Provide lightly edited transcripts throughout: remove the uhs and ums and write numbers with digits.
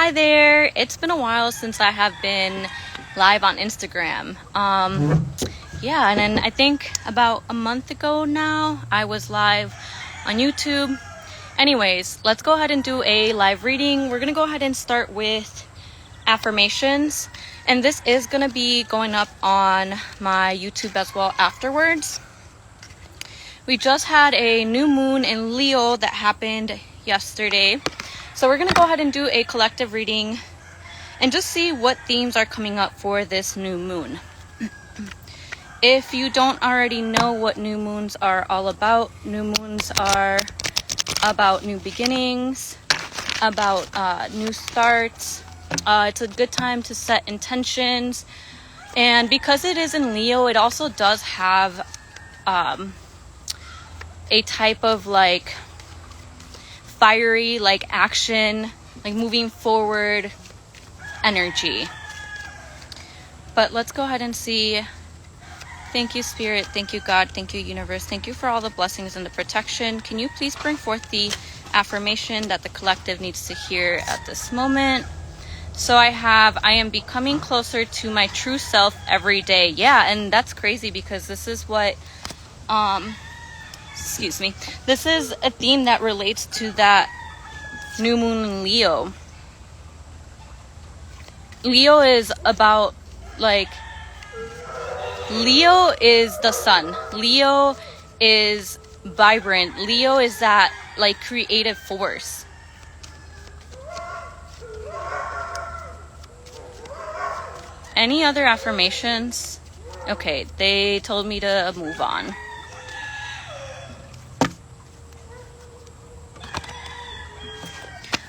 Hi there. It's been a while since I have been live on Instagram. Yeah, and then I think about a month ago now, I was live on YouTube. Anyways, let's go ahead and do a live reading. We're going to go ahead and start with affirmations. And this is going to be going up on my YouTube as well afterwards. We just had a new moon in Leo that happened yesterday. So we're going to go ahead and do a collective reading and just see what themes are coming up for this new moon. If you don't already know what new moons are all about, new moons are about new beginnings, about new starts. It's a good time to set intentions. And because it is in Leo, it also does have a type of like fiery, like action, like moving forward energy. But let's go ahead and see. Thank you, Spirit. Thank you, God. Thank you, Universe. Thank you for all the blessings and the protection. Can you please bring forth the affirmation that the collective needs to hear at this moment? So I am becoming closer to my true self every day. Yeah, and that's crazy because this is what, this is a theme that relates to that new moon in Leo. Leo is about, like, Leo is the sun. Leo is vibrant. Leo is that, like, creative force. Any other affirmations? Okay, they told me to move on.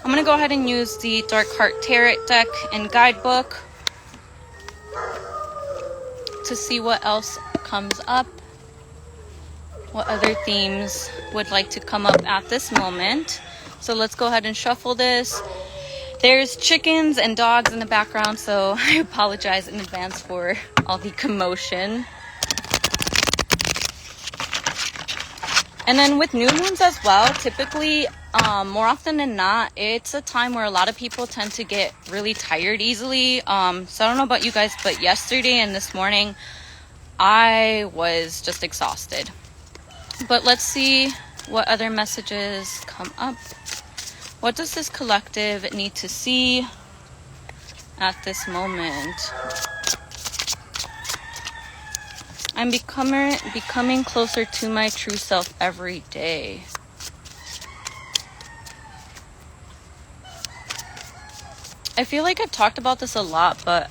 I'm going to go ahead and use the Dark Heart Tarot deck and guidebook to see what else comes up. What other themes would like to come up at this moment. So let's go ahead and shuffle this. There's chickens and dogs in the background, so I apologize in advance for all the commotion. And then with new moons as well, typically, more often than not, it's a time where a lot of people tend to get really tired easily. So I don't know about you guys, but yesterday and this morning, I was just exhausted. But let's see what other messages come up. What does this collective need to see at this moment? I'm becoming closer to my true self every day. I feel like I've talked about this a lot, but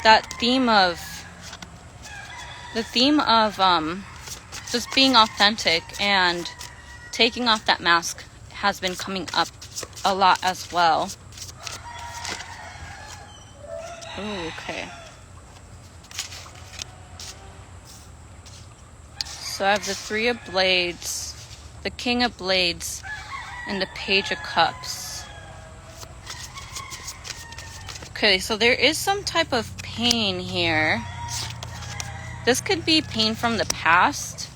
that theme of just being authentic and taking off that mask has been coming up a lot as well. Ooh, okay. So I have the Three of Blades, the King of Blades, and the Page of Cups. Okay, so there is some type of pain here. This could be pain from the past.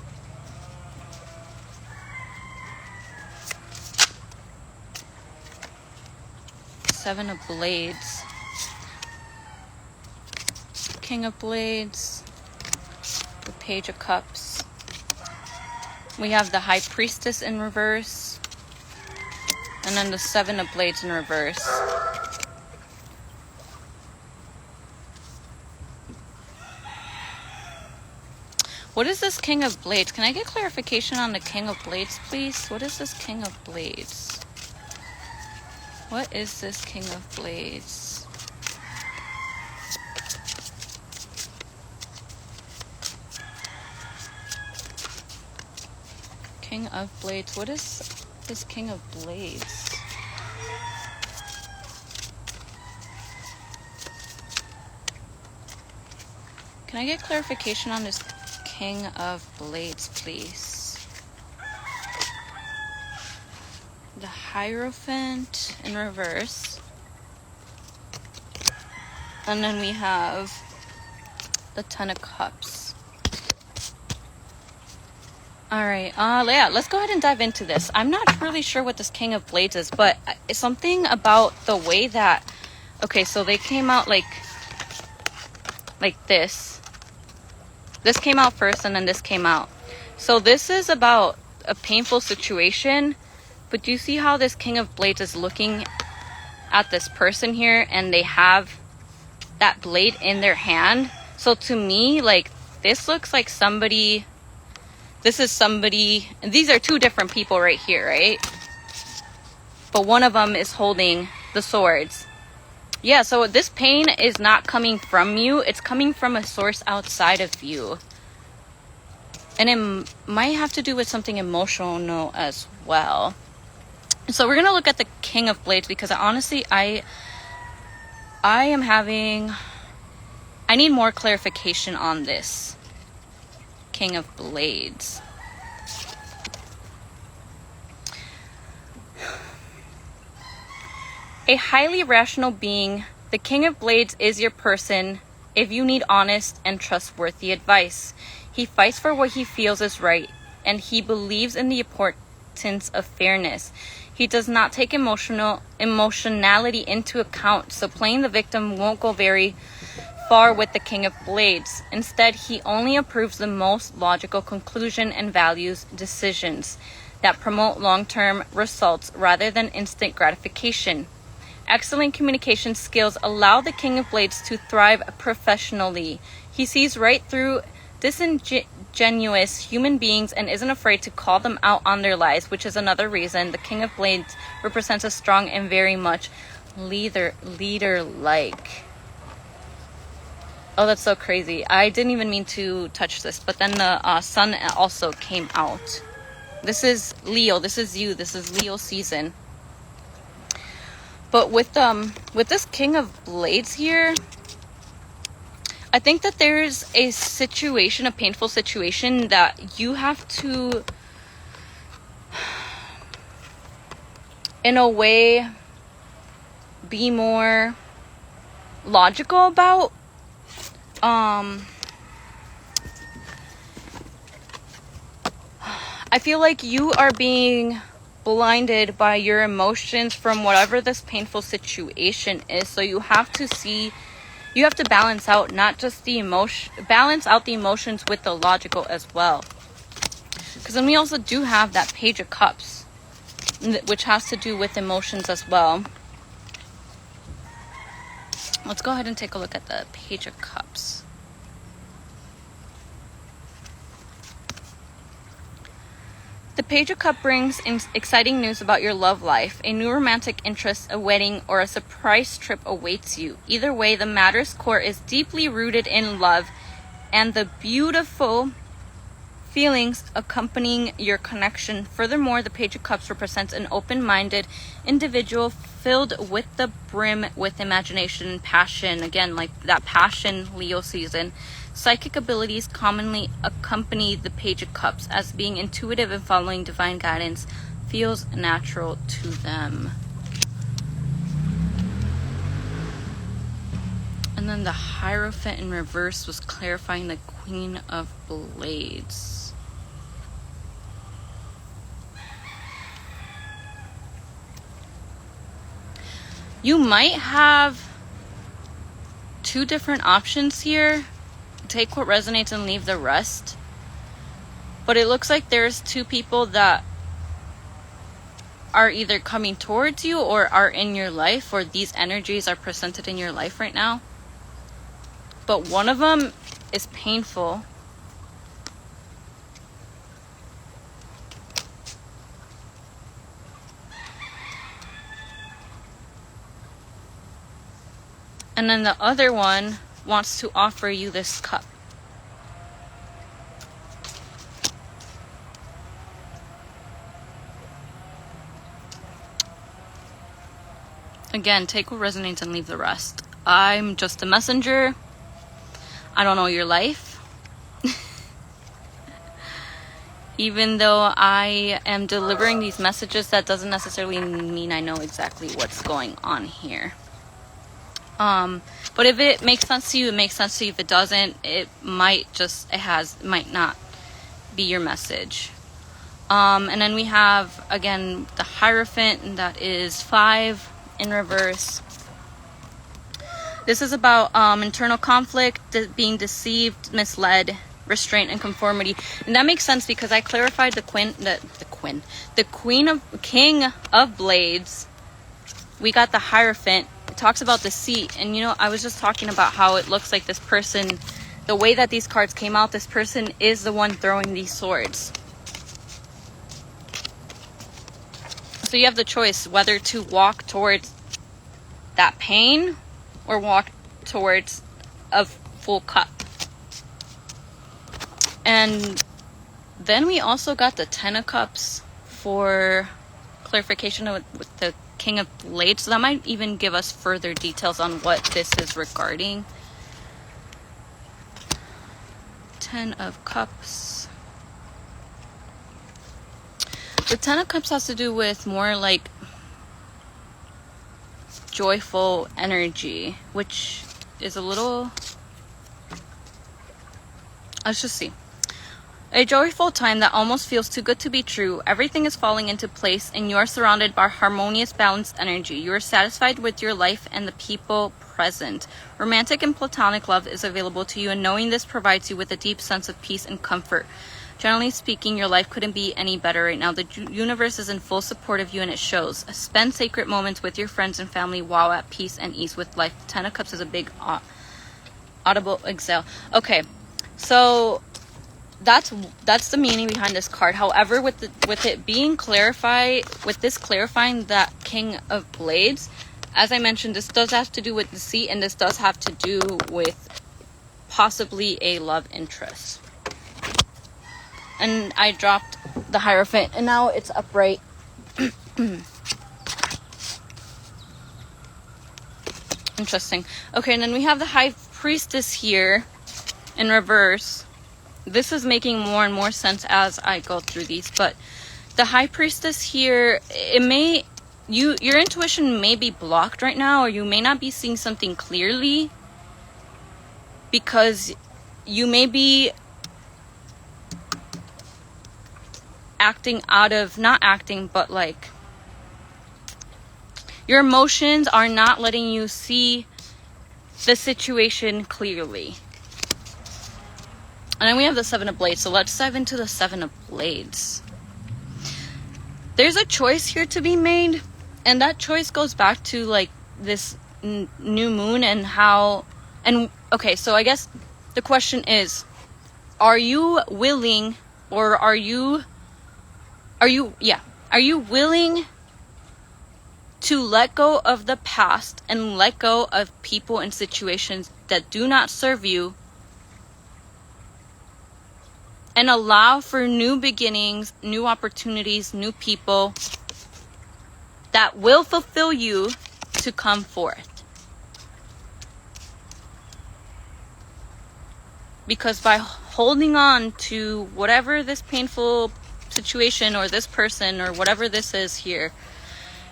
Seven of Blades. King of Blades. The Page of Cups. We have the High Priestess in reverse. And then the Seven of Blades in reverse. What is this King of Blades? Can I get clarification on the King of Blades, please? What is this King of Blades? What is this King of Blades? King of Blades. What is this King of Blades? Can I get clarification on this King of Blades, please? The Hierophant in reverse. And then we have the Ten of Cups. All right, yeah, let's go ahead and dive into this. I'm not really sure what this King of Blades is, but it's something about the way that, okay, so they came out like this. This came out first and then this came out. So this is about a painful situation, but do you see how this King of Blades is looking at this person here and they have that blade in their hand? So to me, like, this looks like somebody, this is somebody, and these are two different people right here, right? But one of them is holding the swords. Yeah, so this pain is not coming from you. It's coming from a source outside of you. And it might have to do with something emotional as well. So we're going to look at the King of Blades because honestly, I am having, I need more clarification on this King of Blades. A highly rational being, the King of Blades is your person if you need honest and trustworthy advice. He fights for what he feels is right, and he believes in the importance of fairness. He does not take emotionality into account, so playing the victim won't go very far with the King of Blades. Instead, he only approves the most logical conclusion and values decisions that promote long-term results rather than instant gratification. Excellent communication skills allow the King of Blades to thrive professionally. He sees right through disingenuous human beings and isn't afraid to call them out on their lies, which is another reason the King of Blades represents a strong and very much leader-like. Oh, that's so crazy. I didn't even mean to touch this, but then the sun also came out. This is Leo. This is you. This is Leo season. But with this King of Blades here, I think that there's a situation, a painful situation that you have to, in a way, be more logical about. I feel like you are being blinded by your emotions from whatever this painful situation is. So you have to see, you have to balance out not just the emotion, balance out the emotions with the logical as well. Because then we also do have that Page of Cups, which has to do with emotions as well. Let's go ahead and take a look at the Page of Cups. The Page of Cups brings exciting news about your love life. A new romantic interest, a wedding, or a surprise trip awaits you. Either way, the matter's core is deeply rooted in love and the beautiful feelings accompanying your connection. Furthermore, the Page of Cups represents an open-minded individual filled with the brim with imagination and passion. Again, like that passion Leo season. Psychic abilities commonly accompany the Page of Cups, as being intuitive and following divine guidance feels natural to them. And then the Hierophant in reverse was clarifying the Queen of Blades. You might have two different options here. Take what resonates and leave the rest. But it looks like there's two people that are either coming towards you or are in your life, or these energies are presented in your life right now. But one of them is painful. And then the other one wants to offer you this cup. Again, take what resonates and leave the rest. I'm just a messenger. I don't know your life. Even though I am delivering these messages, that doesn't necessarily mean I know exactly what's going on here. But if it makes sense to you, it makes sense to you. If it doesn't, it might not be your message. And then we have, again, the Hierophant, and that is 5 in reverse. This is about internal conflict, being deceived, misled, restraint, and conformity. And that makes sense because I clarified the King of Blades. We got the Hierophant. It talks about deceit. And, you know, I was just talking about how it looks like this person, the way that these cards came out, this person is the one throwing these swords. So you have the choice whether to walk towards that pain or walk towards a full cup. And then we also got the 10 of Cups for clarification with the King of Blades. So that might even give us further details on what this is regarding. 10 of Cups. The 10 of Cups has to do with more like joyful energy, which is a little... Let's just see. A joyful time that almost feels too good to be true. Everything is falling into place and you are surrounded by harmonious, balanced energy. You are satisfied with your life and the people present. Romantic and platonic love is available to you, and knowing this provides you with a deep sense of peace and comfort. Generally speaking, your life couldn't be any better right now. The universe is in full support of you, and it shows. Spend sacred moments with your friends and family while at peace and ease with life. 10 of Cups is a big audible exhale. Okay, so that's the meaning behind this card. However, with it being clarified, with this clarifying that King of Blades, as I mentioned, this does have to do with deceit, and this does have to do with possibly a love interest. And I dropped the Hierophant, and now it's upright. Interesting. Okay, and then we have the High Priestess here in reverse. This is making more and more sense as I go through these, but the High Priestess here, your intuition may be blocked right now, or you may not be seeing something clearly because you may be but like your emotions are not letting you see the situation clearly. And then we have the 7 of Blades. So let's dive into the 7 of Blades. There's a choice here to be made. And that choice goes back to like this new moon and how... And okay, so I guess the question is, are you willing, or are you willing to let go of the past and let go of people and situations that do not serve you, and allow for new beginnings, new opportunities, new people that will fulfill you to come forth? Because by holding on to whatever this painful situation or this person or whatever this is here,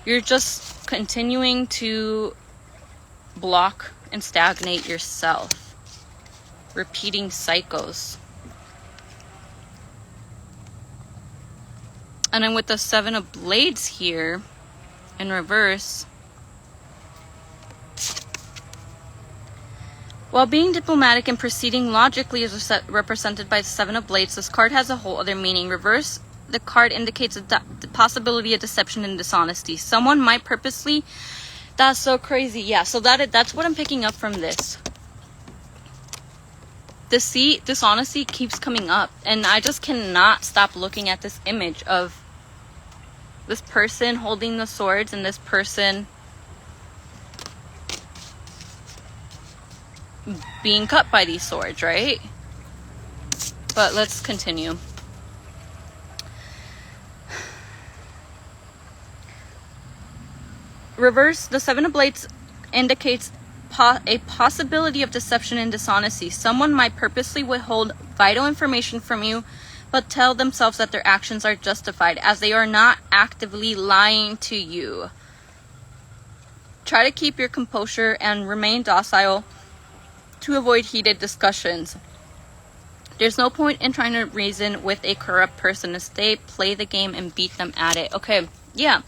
you're just continuing to block and stagnate yourself, repeating cycles. And then with the 7 of Blades here in reverse, while being diplomatic and proceeding logically is represented by the 7 of Blades, this card has a whole other meaning. Reverse, the card indicates the possibility of deception and dishonesty. Someone might purposely... That's so crazy. Yeah, so that's what I'm picking up from this. Deceit, dishonesty keeps coming up. And I just cannot stop looking at this image of this person holding the swords and this person being cut by these swords, right? But let's continue. Reverse, the 7 of Blades indicates a possibility of deception and dishonesty. Someone might purposely withhold vital information from you, but tell themselves that their actions are justified, as they are not actively lying to you. Try to keep your composure and remain docile to avoid heated discussions. There's no point in trying to reason with a corrupt person. Instead, play the game and beat them at it. Okay, yeah.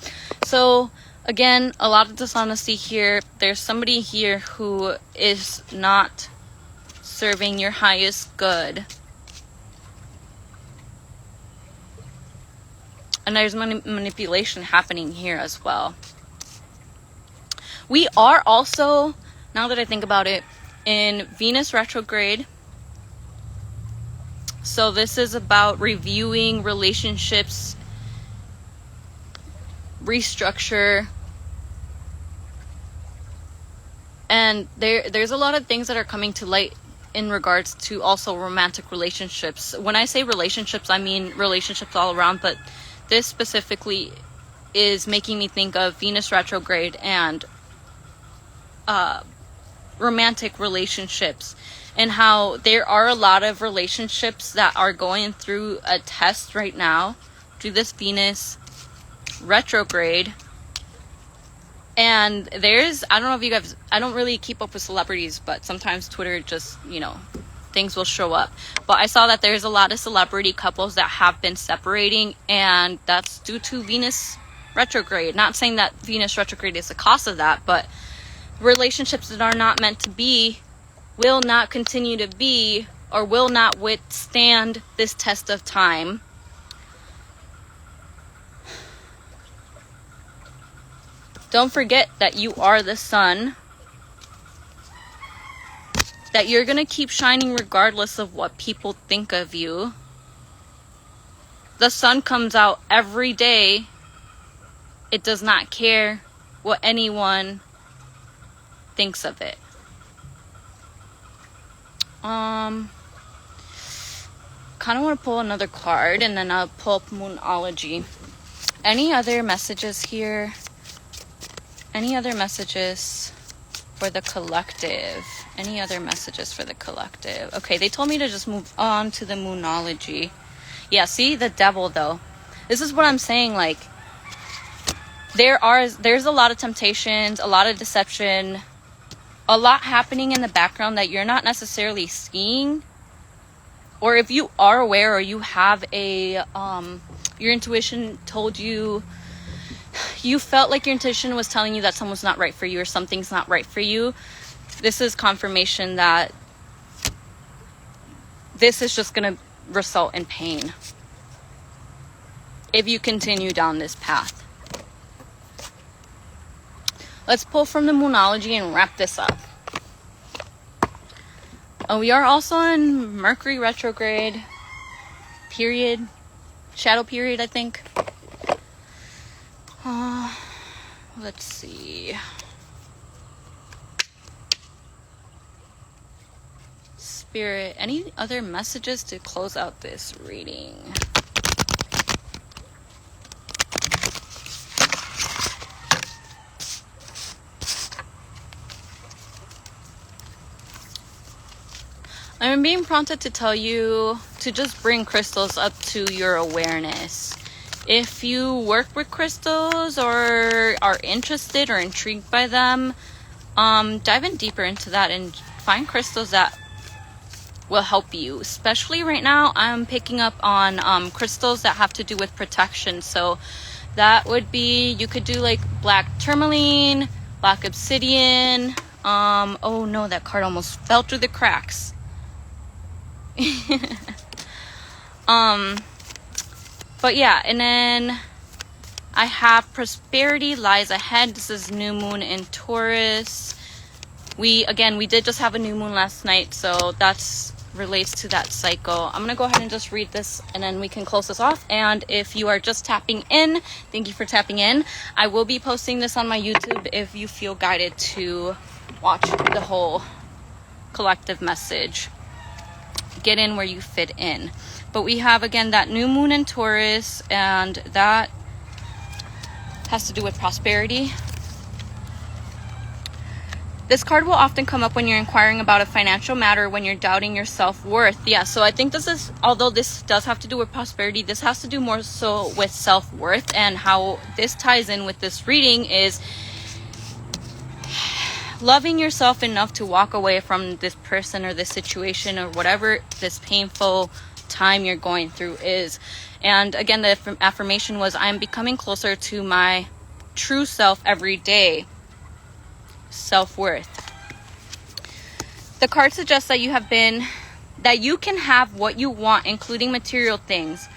So again, a lot of dishonesty here. There's somebody here who is not serving your highest good. And there's manipulation happening here as well. We are also, now that I think about it, in Venus retrograde. So this is about reviewing relationships, restructure. And there's a lot of things that are coming to light in regards to also romantic relationships. When I say relationships, I mean relationships all around, but this specifically is making me think of Venus retrograde and romantic relationships, and how there are a lot of relationships that are going through a test right now through this Venus retrograde. And there's, I don't know if you guys, I don't really keep up with celebrities, but sometimes Twitter just, you know, things will show up. But I saw that there's a lot of celebrity couples that have been separating, and that's due to Venus retrograde. Not saying that Venus retrograde is the cause of that, but relationships that are not meant to be will not continue to be, or will not withstand this test of time. Don't forget that you are the sun, that you're going to keep shining regardless of what people think of you. The sun comes out every day. It does not care what anyone thinks of it. Kind of want to pull another card, and then I'll pull up Moonology. Any other messages here? Any other messages for the collective? Any other messages for the collective? Okay, they told me to just move on to the Moonology. Yeah, see, the devil though. This is what I'm saying, like, there's a lot of temptations, a lot of deception, a lot happening in the background that you're not necessarily seeing. Or if you are aware, or you have a your intuition told you, you felt like your intuition was telling you that someone's not right for you, or something's not right for you, this is confirmation that this is just going to result in pain if you continue down this path. Let's pull from the Moonology and wrap this up. We are also in Mercury retrograde period, shadow period, I think. Let's see. Spirit, any other messages to close out this reading? I'm being prompted to tell you to just bring crystals up to your awareness. If you work with crystals or are interested or intrigued by them, dive in deeper into that and find crystals that will help you. Especially right now, I'm picking up on crystals that have to do with protection. So that would be, you could do like black tourmaline, black obsidian. Oh no, that card almost fell through the cracks. But yeah, and then I have prosperity lies ahead. This is new moon in Taurus. We did just have a new moon last night, so that's relates to that cycle. I'm gonna go ahead and just read this, and then we can close this off. And if you are just tapping in, thank you for tapping in. I will be posting this on my YouTube if you feel guided to watch the whole collective message. Get in where you fit in. But we have, again, that new moon in Taurus, and that has to do with prosperity. This card will often come up when you're inquiring about a financial matter, when you're doubting your self-worth. Yeah, so I think this is, although this does have to do with prosperity, this has to do more so with self-worth. And how this ties in with this reading is loving yourself enough to walk away from this person or this situation or whatever this painful time you're going through is. And again, the affirmation was, I am becoming closer to my true self every day. Self-worth. The card suggests that you can have what you want, including material things,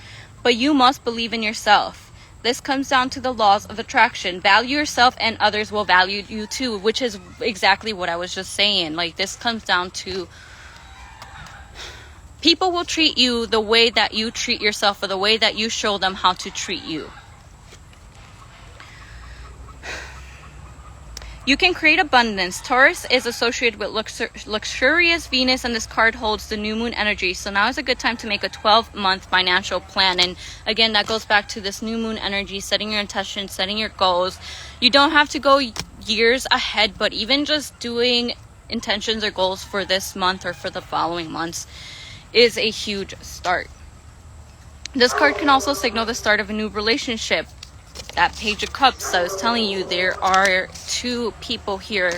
but you must believe in yourself. This comes down to the laws of attraction. Value yourself and others will value you too, which is exactly what I was just saying. Like, this comes down to people will treat you the way that you treat yourself, or the way that you show them how to treat you. You can create abundance. Taurus is associated with luxurious Venus, and this card holds the new moon energy. So now is a good time to make a 12-month financial plan. And again, that goes back to this new moon energy, setting your intentions, setting your goals. You don't have to go years ahead, but even just doing intentions or goals for this month or for the following months is a huge start. This card can also signal the start of a new relationship. That Page of Cups, I was telling you, there are two people here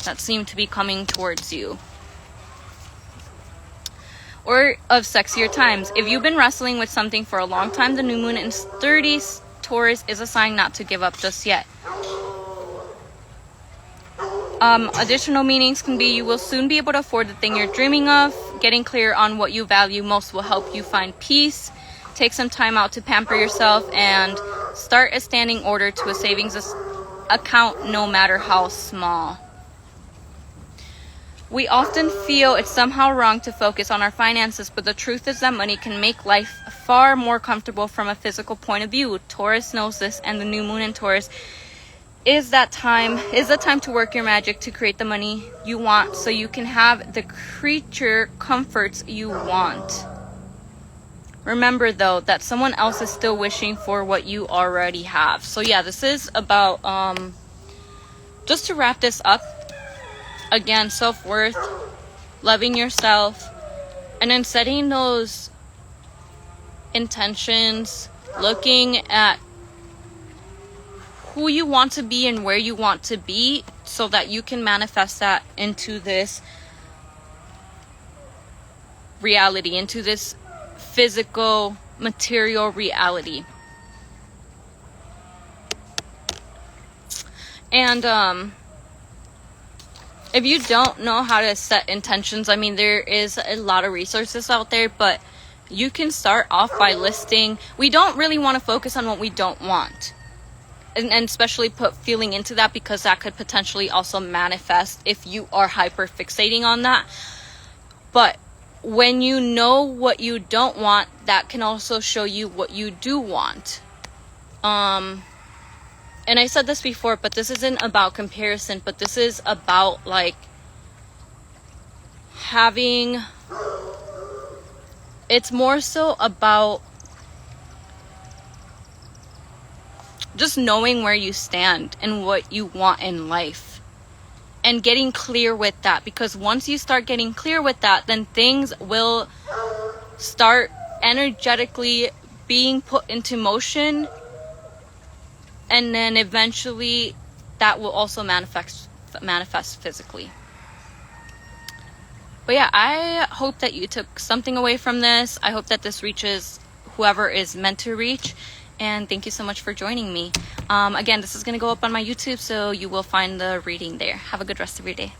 that seem to be coming towards you. Or of sexier times. If you've been wrestling with something for a long time, the new moon in 30s Taurus is a sign not to give up just yet. Additional meanings can be, you will soon be able to afford the thing you're dreaming of. Getting clear on what you value most will help you find peace. Take some time out to pamper yourself and start a standing order to a savings account, no matter how small. We often feel it's somehow wrong to focus on our finances, but the truth is that money can make life far more comfortable from a physical point of view. Taurus knows this, and the new moon in Taurus is the time to work your magic to create the money you want, so you can have the creature comforts you want. Remember, though, that someone else is still wishing for what you already have. So yeah, this is about, just to wrap this up, again, self-worth, loving yourself, and then setting those intentions, looking at who you want to be and where you want to be, so that you can manifest that into this reality, into this physical, material reality. And if you don't know how to set intentions, I mean, there is a lot of resources out there, but you can start off by listing. We don't really want to focus on what we don't want, and especially put feeling into that, because that could potentially also manifest if you are hyper fixating on that. But when you know what you don't want, that can also show you what you do want. And I said this before, but this isn't about comparison, but this is about, like, it's more so about just knowing where you stand and what you want in life. And getting clear with that, because once you start getting clear with that, then things will start energetically being put into motion, and then eventually that will also manifest physically. But yeah, I hope that you took something away from this. I hope that this reaches whoever is meant to reach. And thank you so much for joining me. Again, this is going to go up on my YouTube, so you will find the reading there. Have a good rest of your day.